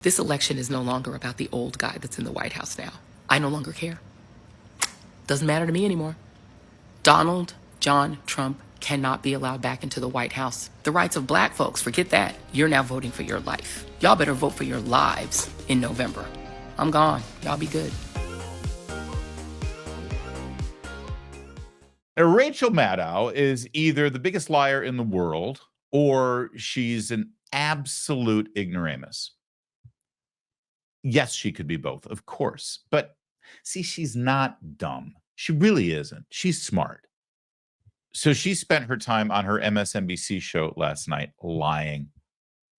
This election is no longer about the old guy that's in the White House now. I no longer care. Doesn't matter to me anymore. Donald John Trump cannot be allowed back into the White House. The rights of black folks, forget that. You're now voting for your life. Y'all better vote for your lives in November. I'm gone. Y'all be good. Rachel Maddow is either the biggest liar in the world or she's an absolute ignoramus. Yes, she could be both, of course. But see, she's not dumb. She really isn't. She's smart. So she spent her time on her MSNBC show last night lying,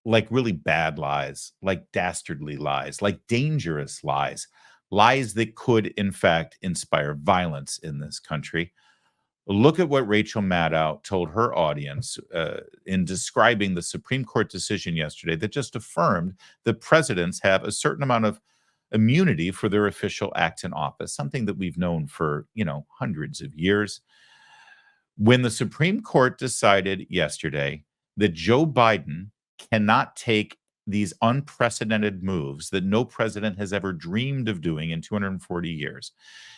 like really bad lies, like dastardly lies, like dangerous lies, lies that could, in fact, inspire violence in this country. Look at what Rachel Maddow told her audience in describing the Supreme Court decision yesterday that just affirmed that presidents have a certain amount of immunity for their official acts in office, something that we've known for, hundreds of years. When the Supreme Court decided yesterday that Joe Biden cannot take these unprecedented moves that no president has ever dreamed of doing in 240 years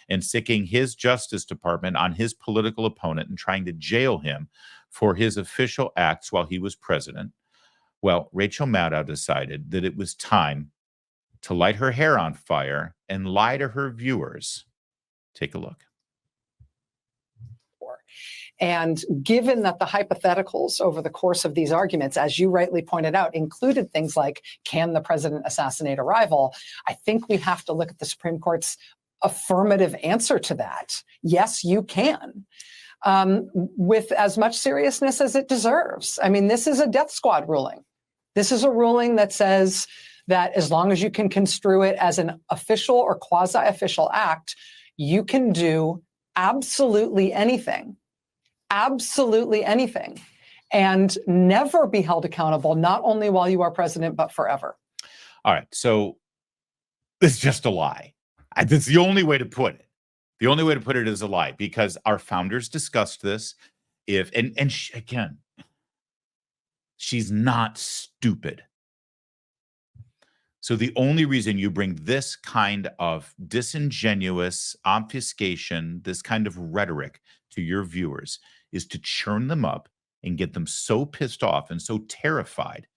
and sticking his Justice Department on his political opponent and trying to jail him for his official acts while he was president. Well, Rachel Maddow decided that it was time to light her hair on fire and lie to her viewers. Take a look. And given that the hypotheticals over the course of these arguments, as you rightly pointed out, included things like, can the president assassinate a rival? I think we have to look at the Supreme Court's affirmative answer to that. Yes, you can, with as much seriousness as it deserves. I mean, this is a death squad ruling. This is a ruling that says that as long as you can construe it as an official or quasi-official act, you can do absolutely anything. Absolutely anything, and never be held accountable, not only while you are president, but forever. All right. So it's just a lie. That's the only way to put it. The only way to put it is a lie, because our founders discussed this. Again, she's not stupid. So the only reason you bring this kind of disingenuous obfuscation, this kind of rhetoric to your viewers is to churn them up and get them so pissed off and so terrified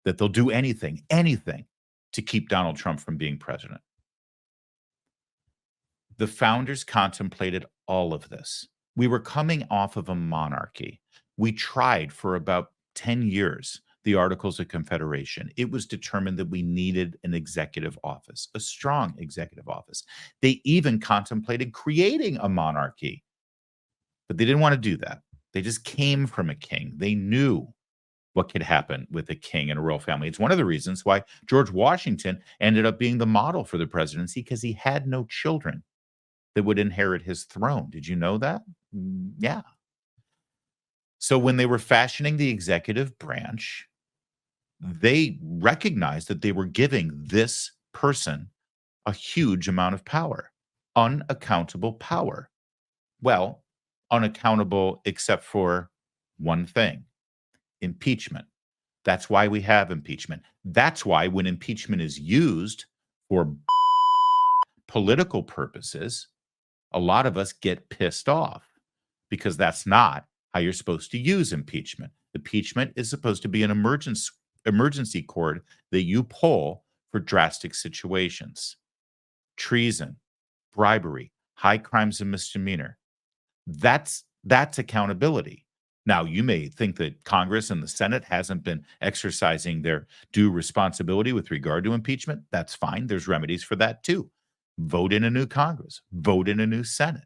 that they'll do anything to keep Donald Trump from being president. The founders contemplated all of this. We were coming off of a monarchy. We tried for about 10 years the Articles of Confederation. It was determined that we needed an executive office, a strong executive office. They even contemplated creating a monarchy, but they didn't want to do that. They just came from a king. They knew what could happen with a king and a royal family. It's one of the reasons why George Washington ended up being the model for the presidency, because he had no children that would inherit his throne. Did you know that? Yeah. So when they were fashioning the executive branch, they recognized that they were giving this person a huge amount of power, unaccountable power. Well, unaccountable except for one thing: impeachment. That's why we have impeachment. That's why when impeachment is used for political purposes, a lot of us get pissed off, because that's not how you're supposed to use impeachment. Impeachment is supposed to be an emergency cord that you pull for drastic situations. Treason, bribery, high crimes and misdemeanor. That's accountability. Now, you may think that Congress and the Senate hasn't been exercising their due responsibility with regard to impeachment. That's fine. There's remedies for that too. Vote in a new Congress, vote in a new Senate.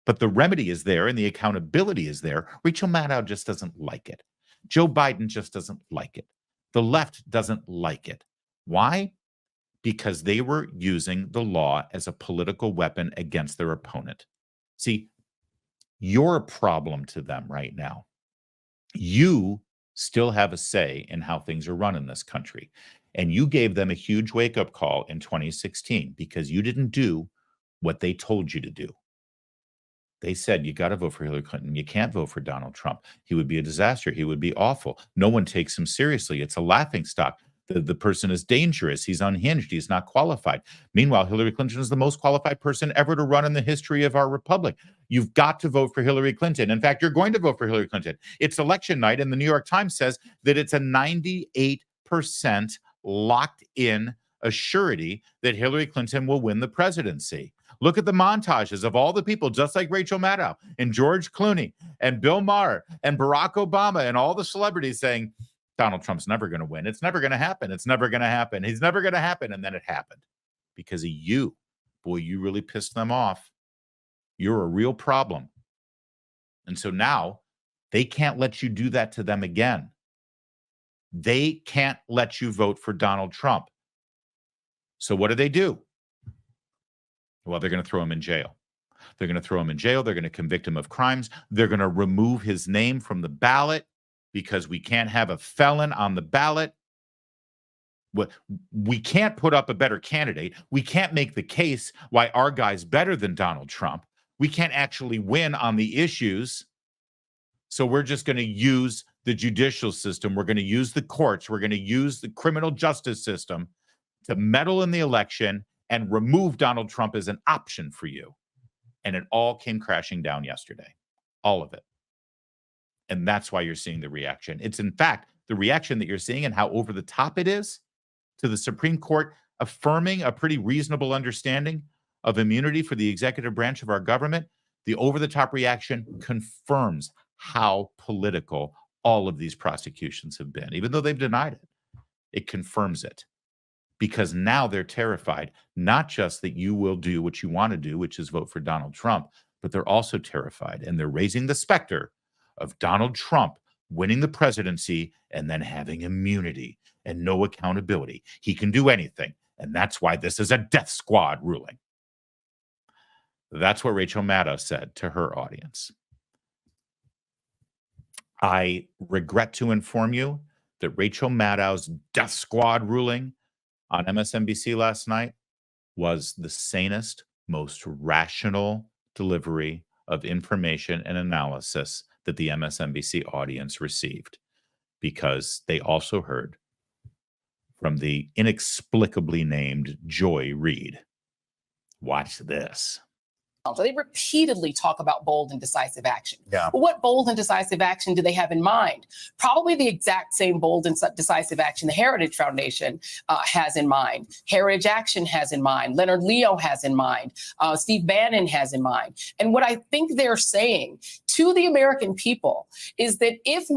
But the remedy is there and the accountability is there. Rachel Maddow just doesn't like it. Joe Biden just doesn't like it. The left doesn't like it. Why? Because they were using the law as a political weapon against their opponent. See, you're a problem to them right now. You still have a say in how things are run in this country. And you gave them a huge wake-up call in 2016 because you didn't do what they told you to do. They said, you got to vote for Hillary Clinton. You can't vote for Donald Trump. He would be a disaster. He would be awful. No one takes him seriously. It's a laughingstock. The person is dangerous. He's unhinged. He's not qualified. Meanwhile, Hillary Clinton is the most qualified person ever to run in the history of our republic. You've got to vote for Hillary Clinton. In fact, you're going to vote for Hillary Clinton. It's election night, and the New York Times says that it's a 98% locked in a surety that Hillary Clinton will win the presidency. Look at the montages of all the people, just like Rachel Maddow and George Clooney and Bill Maher and Barack Obama and all the celebrities saying, Donald Trump's never going to win. It's never going to happen. It's never going to happen. He's never going to happen. And then it happened because of you. Boy, you really pissed them off. You're a real problem. And so now they can't let you do that to them again. They can't let you vote for Donald Trump. So what do? Well, they're going to throw him in jail. They're going to throw him in jail. They're going to convict him of crimes. They're going to remove his name from the ballot because we can't have a felon on the ballot. We can't put up a better candidate. We can't make the case why our guy's better than Donald Trump. We can't actually win on the issues. So we're just going to use the judicial system. We're going to use the courts. We're going to use the criminal justice system to meddle in the election and remove Donald Trump as an option for you. And it all came crashing down yesterday. All of it. And that's why you're seeing the reaction. It's, in fact, the reaction that you're seeing and how over the top it is to the Supreme Court affirming a pretty reasonable understanding of immunity for the executive branch of our government. The over-the-top reaction confirms how political all of these prosecutions have been. Even though they've denied it, it confirms it. Because now they're terrified, not just that you will do what you want to do, which is vote for Donald Trump, but they're also terrified, and they're raising the specter of Donald Trump winning the presidency and then having immunity and no accountability. He can do anything, and that's why this is a death squad ruling. That's what Rachel Maddow said to her audience. I regret to inform you that Rachel Maddow's death squad ruling on MSNBC last night was the sanest, most rational delivery of information and analysis that the MSNBC audience received, because they also heard from the inexplicably named Joy Reid. Watch this. They repeatedly talk about bold and decisive action. Yeah. Well, what bold and decisive action do they have in mind? Probably the exact same bold and decisive action the Heritage Foundation has in mind. Heritage Action has in mind. Leonard Leo has in mind. Steve Bannon has in mind. And what I think they're saying to the American people is that if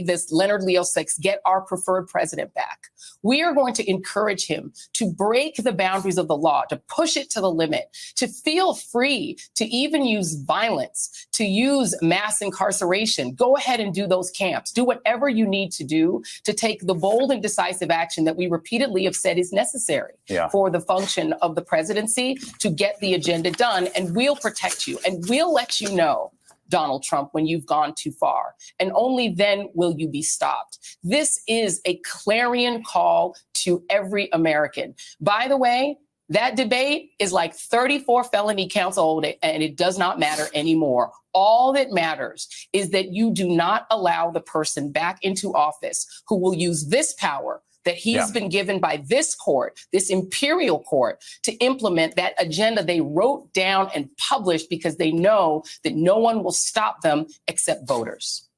this Leonard Leo 6, get our preferred president back, we are going to encourage him to break the boundaries of the law, to push it to the limit, to feel free to even use violence, to use mass incarceration. Go ahead and do those camps. Do whatever you need to do to take the bold and decisive action that we repeatedly have said is necessary for the function of the presidency to get the agenda done. And we'll protect you, and we'll let you know, Donald Trump, when you've gone too far. And only then will you be stopped. This is a clarion call to every American. By the way, that debate is like 34 felony counts old, and it does not matter anymore. All that matters is that you do not allow the person back into office who will use this power that he's been given by this court, this imperial court, to implement that agenda they wrote down and published because they know that no one will stop them except voters.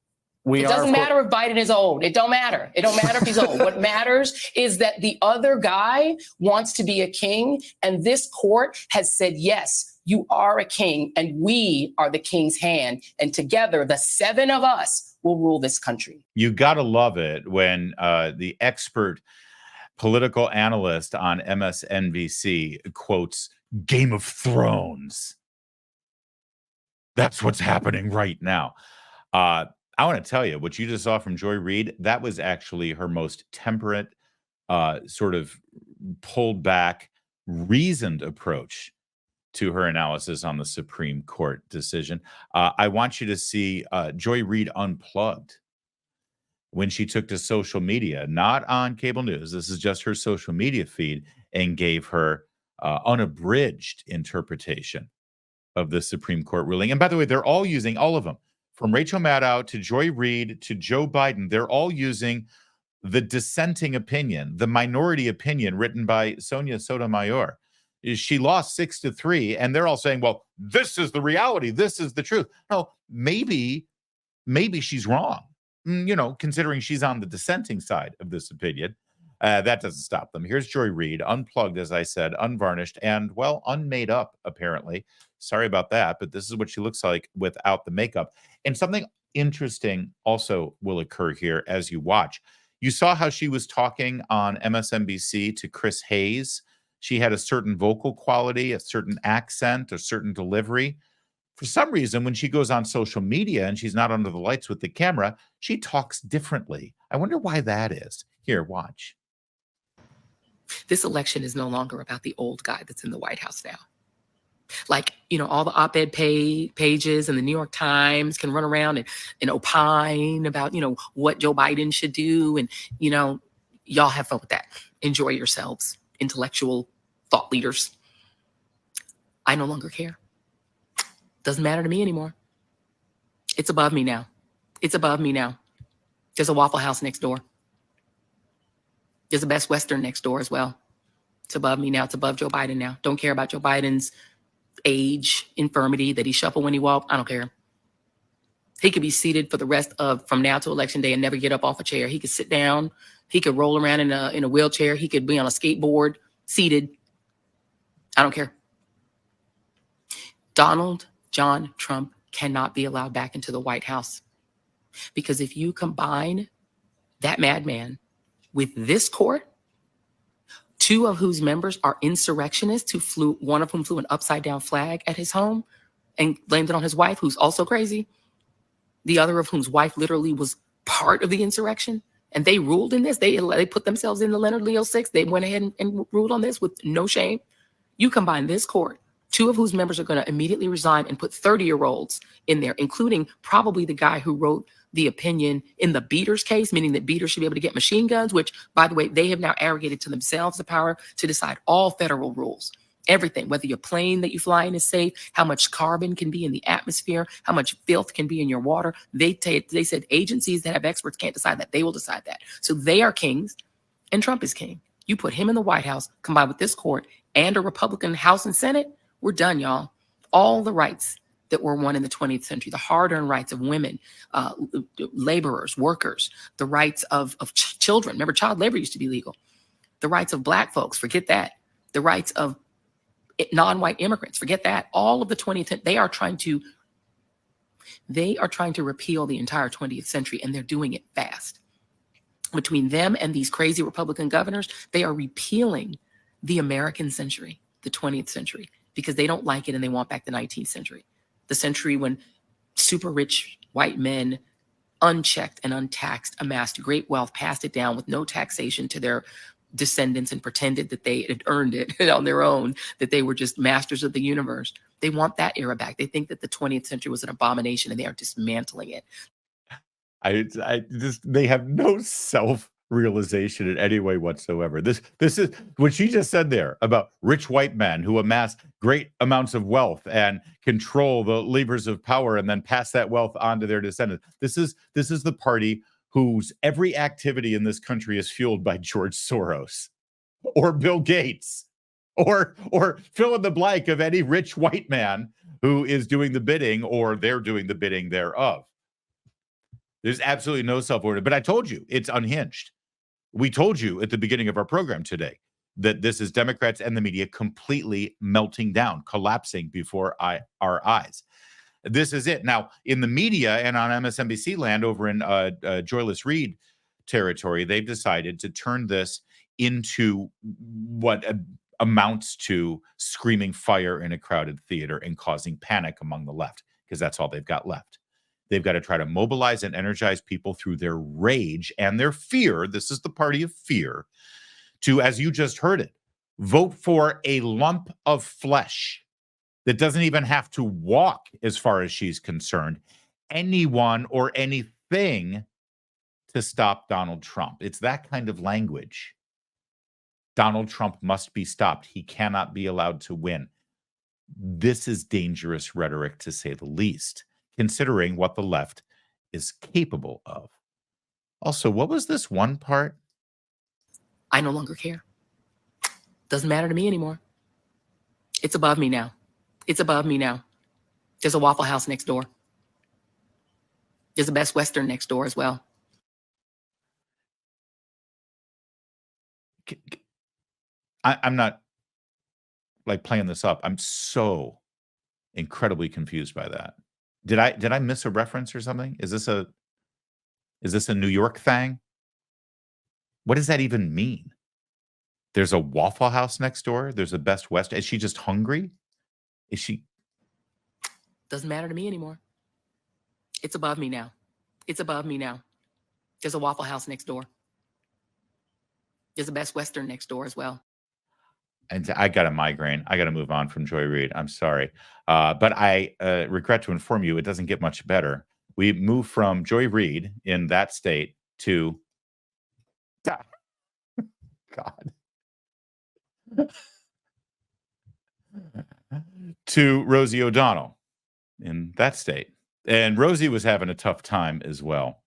It doesn't matter if Biden is old. It don't matter. It don't matter if he's old. What matters is that the other guy wants to be a king, and this court has said, yes, you are a king, and we are the king's hand. And together, the 7 of us will rule this country. You got to love it when the expert political analyst on MSNBC quotes Game of Thrones. That's what's happening right now. I want to tell you, what you just saw from Joy Reid, that was actually her most temperate, sort of pulled back, reasoned approach to her analysis on the Supreme Court decision. I want you to see Joy Reid unplugged when she took to social media, not on cable news. This is just her social media feed, and gave her unabridged interpretation of the Supreme Court ruling. And by the way, they're all using, all of them, from Rachel Maddow to Joy Reid to Joe Biden, they're all using the dissenting opinion, the minority opinion written by Sonia Sotomayor, is she lost 6-3, and they're all saying, well, this is the reality, this is the truth. No, maybe she's wrong, considering she's on the dissenting side of this opinion. That doesn't stop them. Here's Joy Reid, unplugged, as I said, unvarnished, and, well, unmade up, apparently. Sorry about that, but this is what she looks like without the makeup. And something interesting also will occur here as you watch. You saw how she was talking on MSNBC to Chris Hayes. She had a certain vocal quality, a certain accent, a certain delivery. For some reason, when she goes on social media and she's not under the lights with the camera, she talks differently. I wonder why that is. Here, watch. This election is no longer about the old guy that's in the White House now. Like, all the op-ed pages and the New York Times can run around and opine about, what Joe Biden should do. And, y'all have fun with that. Enjoy yourselves, intellectual thought leaders. I no longer care. Doesn't matter to me anymore. It's above me now. It's above me now. There's a Waffle House next door. There's a Best Western next door as well. It's above me now. It's above Joe Biden now. Don't care about Joe Biden's age, infirmity, that he shuffle when he walk. I don't care. He could be seated for the rest of from now to election day and never get up off a chair. He could sit down. He could roll around in a wheelchair. He could be on a skateboard, seated. I don't care. Donald John Trump cannot be allowed back into the White House, because if you combine that madman with this court, two of whose members are insurrectionists one of whom flew an upside down flag at his home and blamed it on his wife, who's also crazy. The other of whom's wife literally was part of the insurrection. And they ruled in this. They put themselves in the Leonard Leo 6. They went ahead and ruled on this with no shame. You combine this court, two of whose members are going to immediately resign, and put 30-year-olds in there, including probably the guy who wrote the opinion in the Beaters case, meaning that Beaters should be able to get machine guns, which, by the way, they have now arrogated to themselves the power to decide all federal rules. Everything, whether your plane that you fly in is safe, how much carbon can be in the atmosphere, how much filth can be in your water. They said agencies that have experts can't decide that. They will decide that. So they are kings, and Trump is king. You put him in the White House, combined with this court and a Republican House and Senate, we're done, y'all. All the rights that were won in the 20th century, the hard-earned rights of women, laborers, workers, the rights of children. Remember, child labor used to be legal. The rights of Black folks, forget that. The rights of non-white immigrants, forget that. All of the 20th, they are trying to repeal the entire 20th century, and they're doing it fast. Between them and these crazy Republican governors, they are repealing the American century, the 20th century, because they don't like it and they want back the 19th century. The century when super rich white men, unchecked and untaxed, amassed great wealth, passed it down with no taxation to their descendants, and pretended that they had earned it on their own, that they were just masters of the universe. They want that era back. They think that the 20th century was an abomination, and they are dismantling it. They have no self-realization in any way whatsoever. This is what she just said there about rich white men who amass great amounts of wealth and control the levers of power and then pass that wealth on to their descendants. This is the party whose every activity in this country is fueled by George Soros or Bill Gates or fill in the blank of any rich white man who is doing the bidding, or they're doing the bidding thereof. There's absolutely no self-order. But I told you, it's unhinged. We told you at the beginning of our program today that this is Democrats and the media completely melting down, collapsing before our eyes. This is it. Now, in the media and on MSNBC land over in Joy Reid territory, they've decided to turn this into what amounts to screaming fire in a crowded theater and causing panic among the left, because that's all they've got left. They've got to try to mobilize and energize people through their rage and their fear. This is the party of fear, to, as you just heard it, vote for a lump of flesh that doesn't even have to walk, as far as she's concerned, anyone or anything to stop Donald Trump. It's that kind of language. Donald Trump must be stopped. He cannot be allowed to win. This is dangerous rhetoric, to say the least, considering what the left is capable of. Also, what was this one part? I no longer care. Doesn't matter to me anymore. It's above me now. It's above me now. There's a Waffle House next door. There's a Best Western next door as well. I'm not like playing this up. I'm so incredibly confused by that. Did I miss a reference or something? Is this a New York thing? What does that even mean? There's a Waffle House next door. There's a Best Western. Is she just hungry? Is she? Doesn't matter to me anymore. It's above me now. It's above me now. There's a Waffle House next door. There's a Best Western next door as well. And I got a migraine. I got to move on from Joy Reid. I'm sorry. But I regret to inform you, it doesn't get much better. We move from Joy Reid in that state to God. To Rosie O'Donnell in that state. And Rosie was having a tough time as well.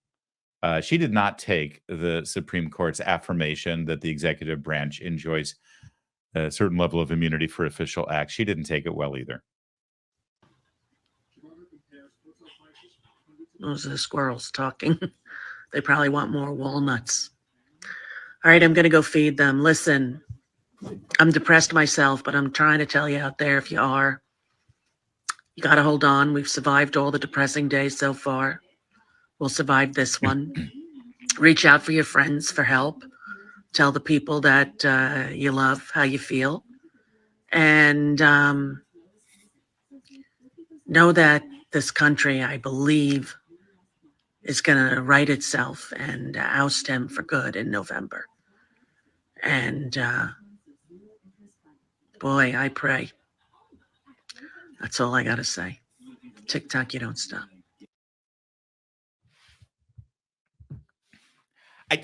She did not take the Supreme Court's affirmation that the executive branch enjoys a certain level of immunity for official acts. She didn't take it well either. Those are the squirrels talking. They probably want more walnuts. All right, I'm going to go feed them. Listen, I'm depressed myself, but I'm trying to tell you out there, if you are, you got to hold on. We've survived all the depressing days so far. We'll survive this one. Reach out for your friends for help. Tell the people that you love how you feel. And know that this country, I believe, is going to right itself and oust him for good in November. And boy, I pray. That's all I got to say. TikTok, you don't stop.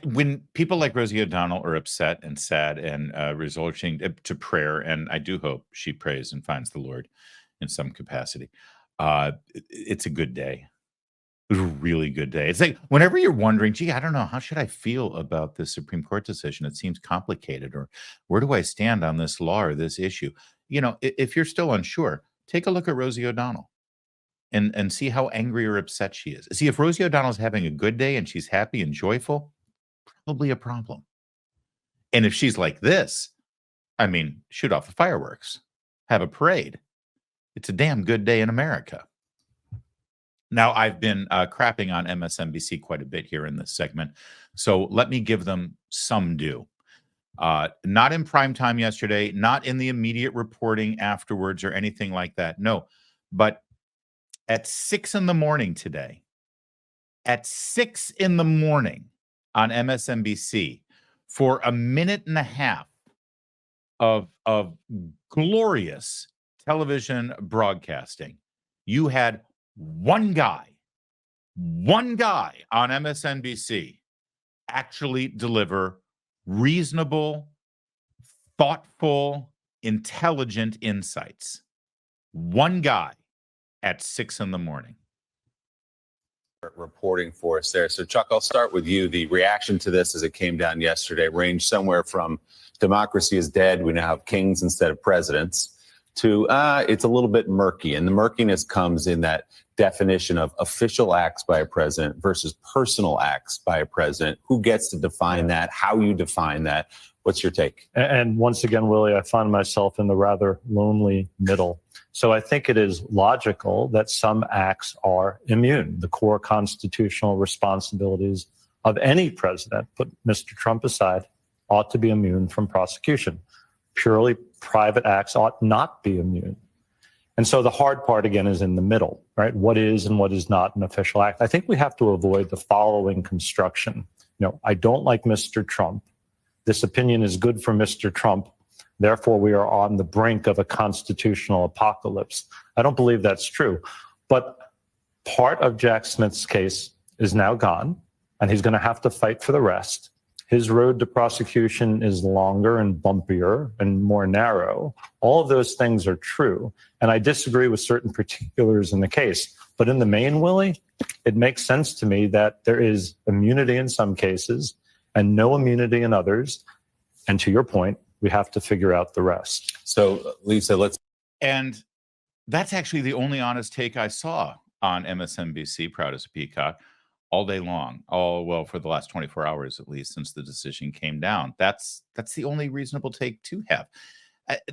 When people like Rosie O'Donnell are upset and sad and resorting to prayer, and I do hope she prays and finds the Lord in some capacity, it's a good day. It's a really good day. It's like whenever you're wondering, gee, I don't know, how should I feel about this Supreme Court decision? It seems complicated, or where do I stand on this law or this issue? You know, if you're still unsure, take a look at Rosie O'Donnell and see how angry or upset she is. See, if Rosie O'Donnell's having a good day and she's happy and joyful, probably a problem. And if she's like this, I mean, shoot off the fireworks, have a parade. It's a damn good day in America. Now, I've been crapping on MSNBC quite a bit here in this segment, so let me give them some due. Not in prime time yesterday, not in the immediate reporting afterwards or anything like that. No, but at 6 a.m. today, at 6 a.m. on MSNBC, for a minute and a half of glorious television broadcasting, you had one guy on MSNBC actually deliver reasonable, thoughtful, intelligent insights. One guy at 6 a.m. Reporting for us there. So, Chuck, I'll start with you. The reaction to this as it came down yesterday ranged somewhere from democracy is dead, we now have kings instead of presidents, to it's a little bit murky. And the murkiness comes in that definition of official acts by a president versus personal acts by a president. Who gets to define that? How you define that? What's your take? And once again, Willie, I find myself in the rather lonely middle. So I think it is logical that some acts are immune. The core constitutional responsibilities of any president, put Mr. Trump aside, ought to be immune from prosecution. Purely private acts ought not be immune. And so the hard part, again, is in the middle, right? What is and what is not an official act? I think we have to avoid the following construction. You know, I don't like Mr. Trump. This opinion is good for Mr. Trump. Therefore, we are on the brink of a constitutional apocalypse. I don't believe that's true. But part of Jack Smith's case is now gone, and he's going to have to fight for the rest. His road to prosecution is longer and bumpier and more narrow. All of those things are true. And I disagree with certain particulars in the case. But in the main, Willie, it makes sense to me that there is immunity in some cases and no immunity in others. And to your point, we have to figure out the rest. So, Lisa, let's. And that's actually the only honest take I saw on MSNBC, Proud as a Peacock, all day long. For the last 24 hours, at least, since the decision came down. That's the only reasonable take to have.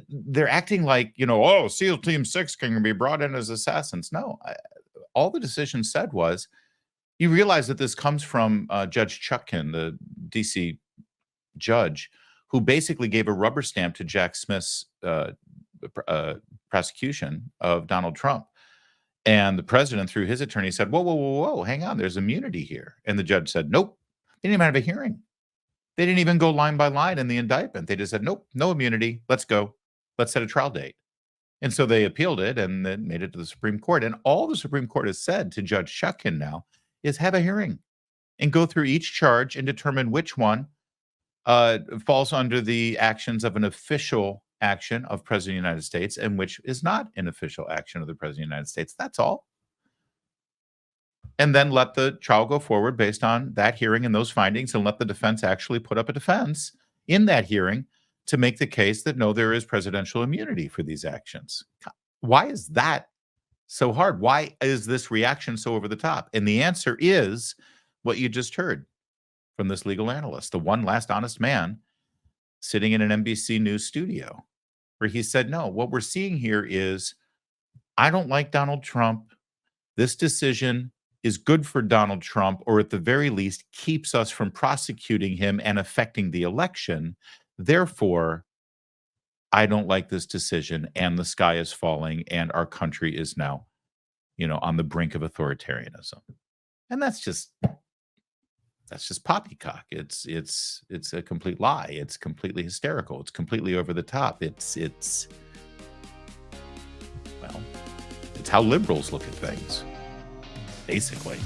They're acting like, SEAL Team 6 can be brought in as assassins. No, all the decision said was, you realize that this comes from Judge Chutkan, the D.C. judge, who basically gave a rubber stamp to Jack Smith's prosecution of Donald Trump. And the president, through his attorney, said, whoa, hang on, there's immunity here. And the judge said, nope, they didn't even have a hearing. They didn't even go line by line in the indictment. They just said, nope, no immunity. Let's go. Let's set a trial date. And so they appealed it and then made it to the Supreme Court. And all the Supreme Court has said to Judge Chutkan now is have a hearing and go through each charge and determine which one falls under the actions of an official action of President of the United States and which is not an official action of the President of the United States. That's all. And then let the trial go forward based on that hearing and those findings, and let the defense actually put up a defense in that hearing to make the case that no, there is presidential immunity for these actions. Why is that so hard? Why is this reaction so over the top? And the answer is what you just heard from this legal analyst, the one last honest man sitting in an NBC News studio, where he said, no, what we're seeing here is, I don't like Donald Trump. This decision is good for Donald Trump, or at the very least keeps us from prosecuting him and affecting the election. Therefore, I don't like this decision, and the sky is falling, and our country is now, on the brink of authoritarianism. And that's just poppycock. It's a complete lie. It's completely hysterical. It's completely over the top. It's how liberals look at things, basically.